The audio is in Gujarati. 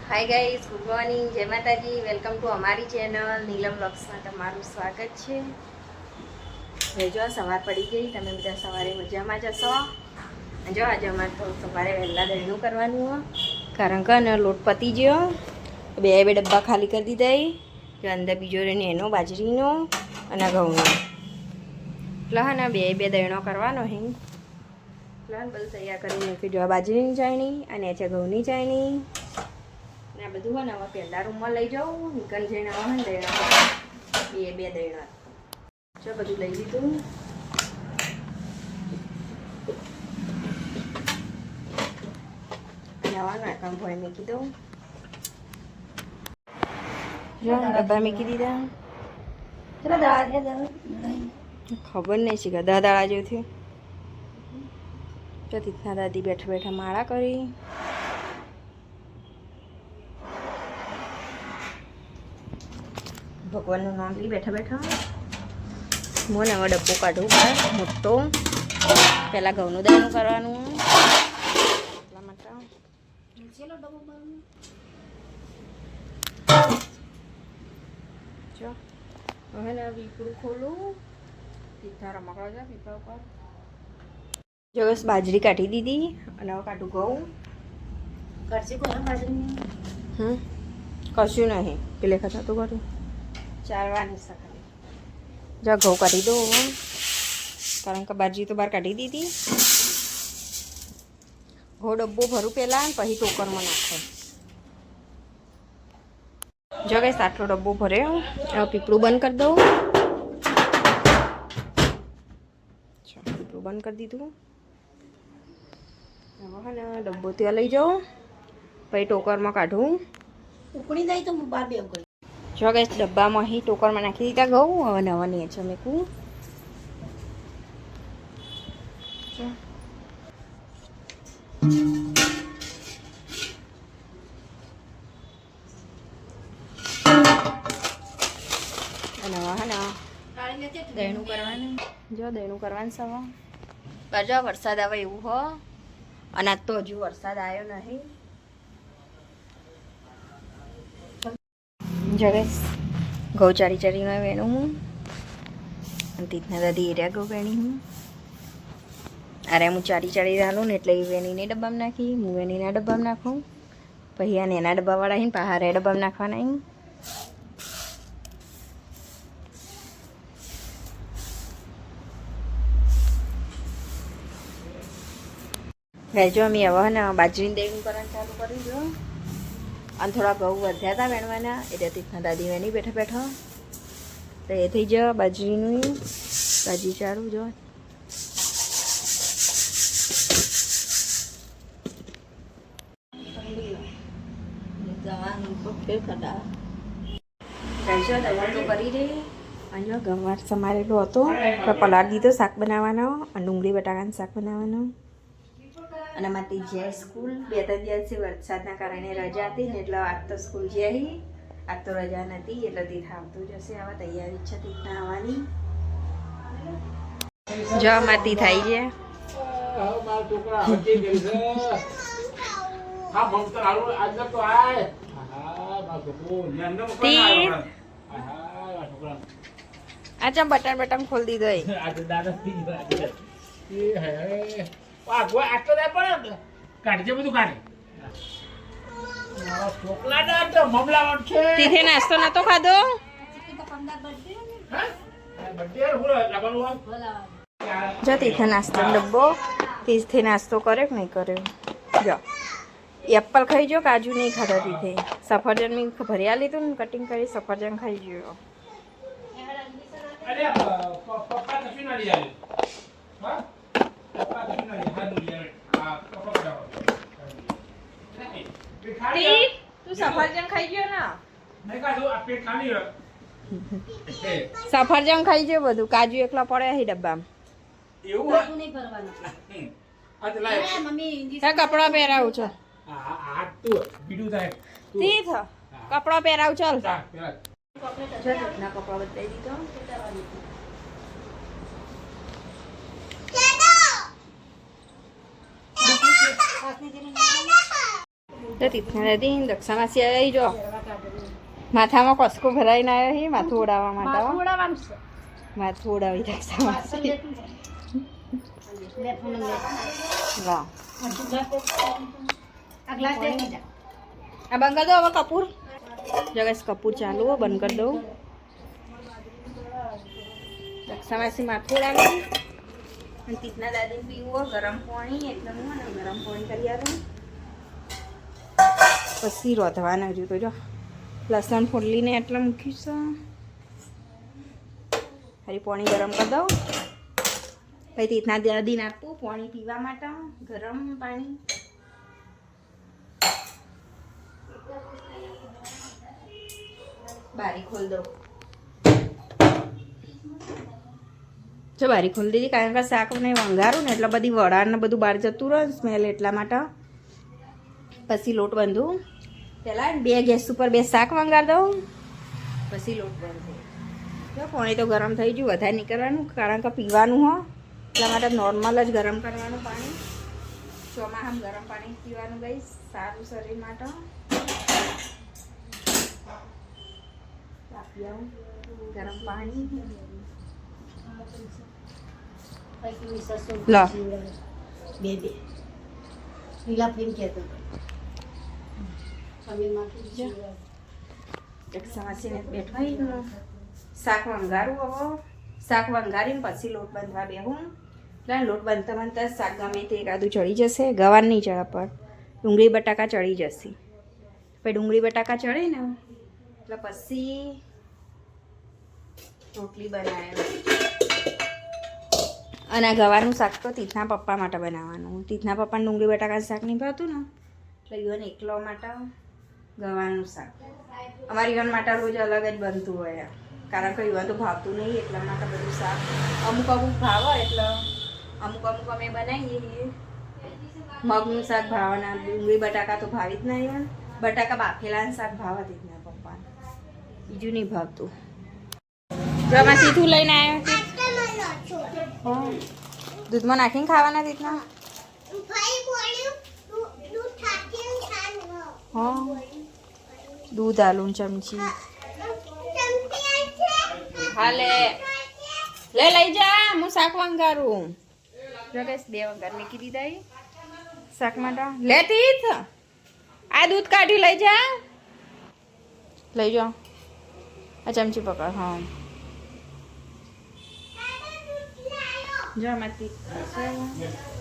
હાય ગાઈસ, ગુડ મોર્નિંગ, જય માતાજી. વેલકમ ટુ અમારી ચેનલ નીલમ વ્લોગ્સમાં તમારું સ્વાગત છે. જો સવાર પડી ગઈ, તમે બધા સવારે મજામાં જશો. જો આજે અમારે તો સવારે વહેલા દહીણું કરવાનું હોય, કારણ કે ને લોટ પતી ગયો. બે ડબ્બા ખાલી કરી દીધા. જો અંદર બીજો રહીને એનો બાજરીનો અને ઘઉંનો, એટલે હા ને બે દહીણો કરવાનો હે. એટલે બધું તૈયાર કરી મૂકી. જો આ બાજરીની ચાયણી અને છે ઘઉંની ચાયણી. ને આ બધું હોય ને હવે પહેલાં રૂમમાં લઈ જાઉં. નીકળી જઈને આવે ને દહીણા બે દહીણા જો બધું લઈ લીધું. જવાનું એકમ ભોય મૂકી દઉં. જો ડબ્બા મૂકી દીધા. ખબર નહીં છે કે દાદા જેવું થયું. તો તીથના દાદી બેઠા બેઠા માળા કરી. ભગવાનનું નામ લઈ બેઠા બેઠા. મને હવે ડબ્બો કાઢવું પડે મોટો. પહેલાં ઘઉંનું દહીણું કરવાનું એટલા માટે. જો હવે ને પીપળું ખોલું. તીથા રમકડા છે પીપળા ઉપર. જો બસ બાજરી કાઢી દીધી અને હવે કાઢું ઘઉં. કશું નહીં પેલે ખાતા તો કરું ચાલવાની સકાળે. જો ઘઉં કાઢી દો, કારણ કે બાજરી તો બહાર કાઢી દીધી. ઘઉં ડબ્બો ભરું પહેલાં, પછી ટોકરમાં નાખો. જો કઈ આટલો ડબ્બો ભર્યો. હવે પીપળું બંધ કરી દઉં. પીપળું બંધ કરી દીધું. હવે ને ડબ્બો ત્યાં લઈ જાઉં, પછી ટોકરમાં કાઢું. ઉકળી જાય તો બાર બે ઉકળી. જો કે ડબ્બામાં અહીં ટોકરમાં નાખી દીધા ઘઉં. હવે નવા નહીં છે મેકું. નવા હા ના દહીણું કરવાનું. જો દહીણું કરવાનું સવા કરજો. વરસાદ આવે એવું હો, અને આજ તો હજુ વરસાદ આવ્યો નહીં. જગેશ ઘઉં ચારી ચારીમાં વેણું હું, અને તીથના દાદી એરિયા ઘઉં વેણી હું. અરે હું ચારી ચારી રાલું ને એટલે એ વેણીને ડબ્બામાં નાખી. હું વેણીના ડબ્બામાં નાખું, પછી આ એના ડબ્બાવાળા અહીં પહારે ડબ્બામાં નાખવાના અહીં. જો અમે હવે ને બાજરીને દહીણું કરવાનું ચાલુ કરી દો. અને થોડા ઘઉં વધ્યા હતા વેણવાના, એટલે તીથના દાદી વેણી બેઠા બેઠા. તો એ થઈ જાય બાજરીનું બાજી ચાળું. જો કરી રહી. અહીંયા ગવાર સમારેલો હતો, પલાળ દીધો શાક બનાવવાનો, અને ડુંગળી બટાકાનું શાક બનાવવાનો. અને મારી જે સ્કૂલ 2-3 દિવસથી વરસાદના કારણે રજા હતી ને, એટલે આજ તો સ્કૂલ જઈ. આજ તો રજા નથી, એટલે તીથ આવતું જશે. આવા તૈયારી છે તીથના આવવાની. જો માતી થાય છે. આ ચમ બટન ખોલ દીધો. તીથે નાસ્તો નતો ખાધો. જો તીથે નાસ્તો ડબ્બો. તીથે નાસ્તો કર્યો કે નહીં કર્યો. જો એપલ ખાઈ જો, કાજુ નહીં ખાધા તીથે. સફરજન મેં ભર્યા લીધું ને, કટિંગ કરી સફરજન ખાઈ ગયો. તું સફરજન ખાઈ ગયો ને? સફરજન ખાઈ ગયો બધું. કાજુ એકલા પડે છે ડબ્બામાં. કપડા પહેરાવું છે. તીથ કપડા પહેરાવું ચાલ. કપડા બતાવી દીધો. તો તીથા દાદી દક્ષા માસી આવી જો માથામાં કસકો ભરાઈને આવ્યો છે માથું ઓડાવવા માટે માથું ઓડાવી દક્ષા માસી વાહ આ બંધ કરી દો હવે કપૂર જગસ કપૂર ચાલુ બંધ કરી દઉં દક્ષા માસી માથું ઓડાવી અને તીથના દાદીને પીવો ગરમ પાણી એકદમ ગરમ પાણી કરી આવું પછી રોધવાના હજુ તો જો લસણ ફોડલીને એટલે મૂકીશું ફરી પાણી ગરમ કરી દઉં પછી તીથના દાદીને આપવું પાણી પીવા માટે ગરમ પાણી બારી ખોલ દઉં જો બારી ખોલી દીધી કારણ કે શાક નહીં વંગારું ને એટલે બધી વડાળ ને બધું બહાર જતું રહે સ્મેલ એટલા માટે પછી લોટ બાંધું પહેલાં 2 ગેસ ઉપર 2 શાક વંગાર દઉં પછી લોટ બાંધું જો પાણી તો ગરમ થઈ ગયું વધારે નહીં કરવાનું કારણ કે પીવાનું હો એટલા માટે નોર્મલ જ ગરમ કરવાનું પાણી ચોમાસામાં ગરમ પાણી પીવાનું ગઈ સારું શરીર માટે આપી આવું ગરમ પાણી લો બે લીલા ફીમ કહેતો દક્ષામાસીને બેઠવા શાક વંગારું હવે શાક વંગારીને પછી લોટ બાંધવા બેહું એટલે લોટ બાંધતા બાંધતા શાક ગમે તે એકાદું ચડી જશે ગવાર નહીં ચડા પર ડુંગળી બટાકા ચડી જશે પછી ડુંગળી બટાકા ચડે ને એટલે પછી રોટલી બનાવે અને આ ગવારનું શાક તો તીથના પપ્પા માટે બનાવવાનું તીથના પપ્પાને ડુંગળી બટાકાનું શાક નહીં ભાવતું ને એટલે યુવાન એકલો માટે ગવારનું શાક અમારી યુવાન માટે રોજ અલગ જ બનતું હોય કારણ કે યુવાન તો ભાવતું નહીં એટલા માટે બધું શાક અમુક અમુક ભાવે એટલે અમુક અમુક અમે બનાવીએ છીએ મગનું શાક ભાવના ડુંગળી બટાકા તો ભાવી જ ના યુવાન બટાકા બાફેલાનું શાક ભાવે તીથના પપ્પાને બીજું નહીં ભાવતું જો આમાં તીથું લઈને આવ્યો દૂધમાં નાખીને ખાવાના રીતના હા દૂધ આલું ચમચી હા લે લઈ જા હું શાક વંગારું જો કે 2 વંગાર મૂકી દીધા શાક માટે લે તીથ આ દૂધ કાઢ્યું લઈ જા આ ચમચી પકડ હા જો આમાં તીથ